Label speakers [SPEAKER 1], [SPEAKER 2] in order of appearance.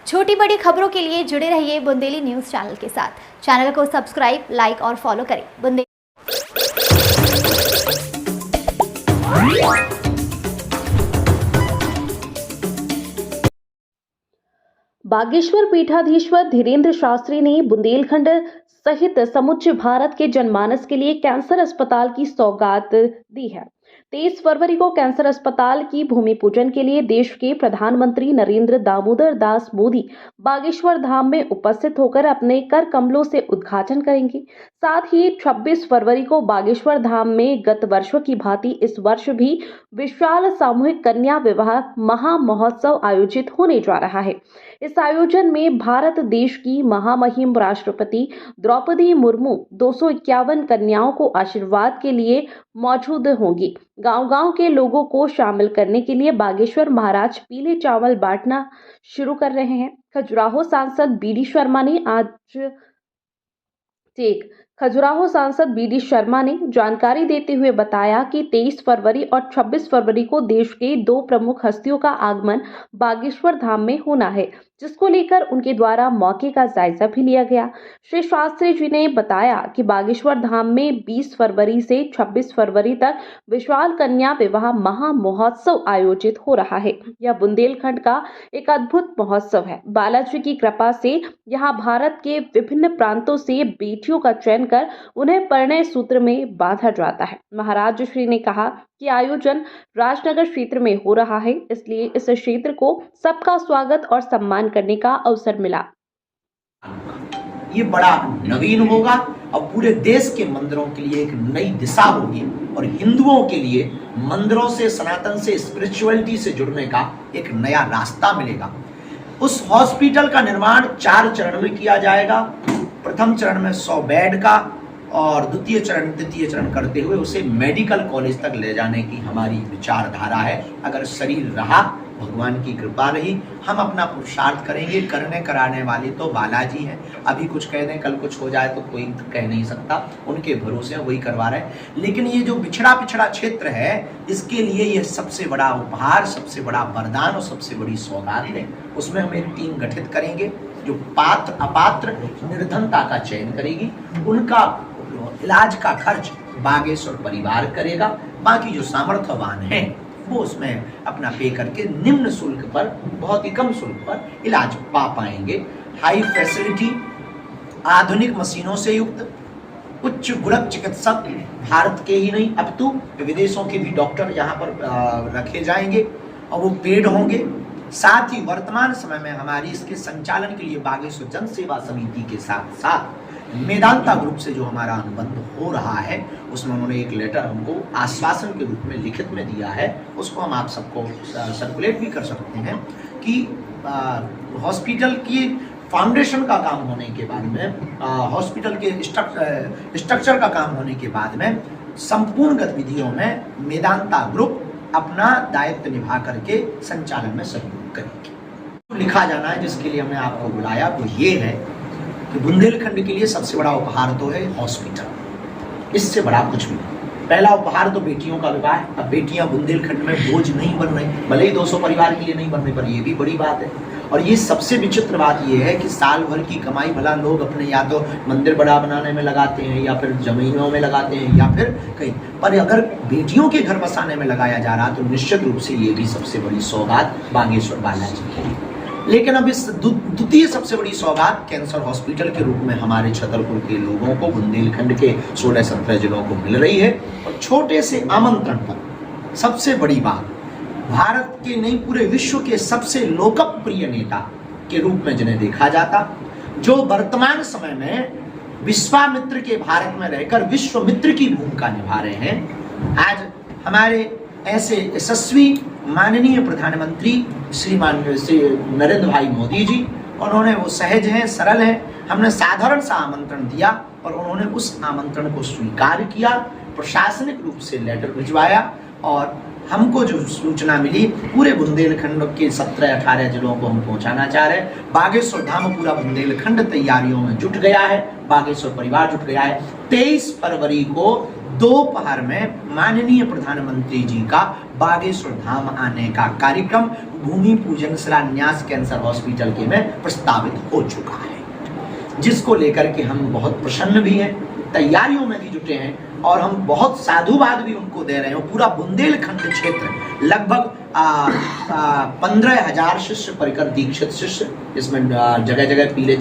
[SPEAKER 1] छोटी बड़ी खबरों के लिए जुड़े रहिए बुंदेली न्यूज चैनल के साथ। चैनल को सब्सक्राइब, लाइक और फॉलो करें। बुंदेली
[SPEAKER 2] बागेश्वर पीठाधीश्वर धीरेन्द्र शास्त्री ने बुंदेलखंड सहित समूचे भारत के जनमानस के लिए कैंसर अस्पताल की सौगात दी है। 23 फरवरी को कैंसर अस्पताल की भूमि पूजन के लिए देश के प्रधानमंत्री नरेंद्र दामोदर दास मोदी बागेश्वर धाम में उपस्थित होकर अपने कर कमलों से उद्घाटन करेंगे। साथ ही 26 फरवरी को बागेश्वर धाम में गत वर्षों की भांति इस वर्ष भी विशाल सामूहिक कन्या विवाह महा महोत्सव आयोजित होने जा रहा है। इस आयोजन में भारत देश की महामहिम राष्ट्रपति द्रौपदी मुर्मू 251 कन्याओं को आशीर्वाद के लिए मौजूद होंगी। गांव-गांव के लोगों को शामिल करने के लिए बागेश्वर महाराज पीले चावल बांटना शुरू कर रहे हैं। खजुराहो सांसद बीडी शर्मा ने जानकारी देते हुए बताया कि 23 फरवरी और 26 फरवरी को देश के दो प्रमुख हस्तियों का आगमन बागेश्वर धाम में होना है, जिसको लेकर उनके द्वारा मौके का जायजा भी लिया गया। श्री शास्त्री जी ने बताया कि बागेश्वर धाम में 20 फरवरी से 26 फरवरी तक विशाल कन्या विवाह महा महोत्सव आयोजित हो रहा है। यह बुंदेलखंड का एक अद्भुत महोत्सव है। बालाजी की कृपा से यहाँ भारत के विभिन्न प्रांतों से बेटियों का चयन कर उन्हें परिणय सूत्र में बांधा जाता है। महाराज श्री ने कहा कि आयोजन राजनगर क्षेत्र में हो रहा है, इसलिए इस क्षेत्र को सबका स्वागत और सम्मान करने का अवसर मिला।
[SPEAKER 3] ये बड़ा नवीन होगा और पूरे देश के मंदिरों के लिए एक नई दिशा होगी और हिंदुओं के लिए मंदिरों से, सनातन से, स्पिरिचुअलिटी से जुड़ने का एक नया रास्ता मिलेगा। उस हॉस्पिटल का निर्माण 4 चरण में किया जाएगा। प्रथम चरण में 100 बेड का और तृतीय चरण करते हुए उसे मेडिकल कॉलेज तक ले जाने की हमारी विचारधारा है। अगर शरीर रहा, भगवान की कृपा रही, हम अपना पुरुषार्थ करेंगे। करने कराने वाले तो बालाजी हैं। अभी कुछ कह दें, कल कुछ हो जाए तो कोई कह नहीं सकता, उनके भरोसे वही करवा रहे हैं। लेकिन ये जो पिछड़ा क्षेत्र है, इसके लिए ये सबसे बड़ा उपहार, सबसे बड़ा वरदान और सबसे बड़ी सौगात है। उसमें हम एक टीम गठित करेंगे जो पात्र अपात्र निर्धनता का चयन करेगी। उनका इलाज का खर्च बागेश्वर परिवार करेगा। बाकी जो सामर्थ्यवान हैं वो उसमें अपना पे करके निम्न शुल्क पर, बहुत ही कम शुल्क पर इलाज पा पाएंगे। हाई फैसिलिटी, आधुनिक मशीनों से युक्त उच्च गुणक चिकित्सक, भारत के ही नहीं अपितु विदेशों के भी डॉक्टर यहाँ पर रखे जाएंगे और वो पेड होंगे। साथ ही वर्तमान समय में हमारी इसके संचालन के लिए बागेश्वर जन सेवा समिति के साथ साथ मेदांता ग्रुप से जो हमारा अनुबंध हो रहा है, उसमें उन्होंने एक लेटर हमको आश्वासन के रूप में लिखित में दिया है। उसको हम आप सबको सर्कुलेट भी कर सकते हैं कि हॉस्पिटल की फाउंडेशन का काम होने के बाद में, हॉस्पिटल के स्ट्रक्चर का काम होने के बाद में संपूर्ण गतिविधियों में मेदांता ग्रुप अपना दायित्व निभा करके संचालन में सहयोग करेंगे। लिखा जाना है जिसके लिए हमने आपको बुलाया वो ये है कि बुंदेलखंड के लिए सबसे बड़ा उपहार तो है हॉस्पिटल। इससे बड़ा कुछ भी नहीं। पहला उपहार तो बेटियों का विवाह है। अब बेटियां बुंदेलखंड में बोझ नहीं बन रही, भले ही 200 परिवार के लिए नहीं बन रही, पर ये भी बड़ी बात है। और ये सबसे विचित्र बात ये है कि साल भर की कमाई भला लोग अपने या तो मंदिर बड़ा बनाने में लगाते हैं या फिर जमीनों में लगाते हैं या फिर कहीं पर, अगर बेटियों के घर बसाने में लगाया जा रहा तो निश्चित रूप से ये भी सबसे बड़ी सौगात बागेश्वर बालाजी की है। लेकिन अब इस द्वितीय सबसे बड़ी सौगात कैंसर हॉस्पिटल के रूप में हमारे छतरपुर के लोगों को, बुंदेलखंड के 16-17 जिलों को मिल रही है। और छोटे से आमंत्रण पर सबसे बड़ी बात, भारत के नहीं पूरे विश्व के सबसे लोकप्रिय नेता के रूप में जिन्हें देखा जाता, जो वर्तमान समय में विश्वामित्र के भारत में रहकर विश्वमित्र की भूमिका निभा रहे हैं। आज हमारे ऐसे यशस्वी माननीय प्रधानमंत्री श्री नरेंद्र भाई मोदी जी, उन्होंने वो सहज हैं, सरल हैं। हमने साधारण सा आमंत्रण दिया और उन्होंने उस आमंत्रण को स्वीकार किया, प्रशासनिक रूप से लेटर भिजवाया और हमको जो सूचना मिली पूरे बुंदेलखंड के 17-18 जिलों को हम पहुंचाना चाह रहे हैं। बागेश्वर धाम पूरा बुंदेलखंड तैयारियों में जुट गया है, बागेश्वर परिवार जुट गया है। 23 फरवरी को दोपहर में माननीय प्रधानमंत्री जी का बागेश्वर धाम आने का कार्यक्रम भूमि पूजन शिलान्यास कैंसर हॉस्पिटल के में प्रस्तावित हो चुका है, जिसको लेकर के हम बहुत प्रसन्न भी हैं, तैयारियों में भी जुटे हैं और हम बहुत साधुवाद भी उनको दे रहे हैं। पूरा बुंदेलखंड क्षेत्र लगभग 15,000 शिष्य परिकर दीक्षित शिष्य, इसमें जगह जगह पीले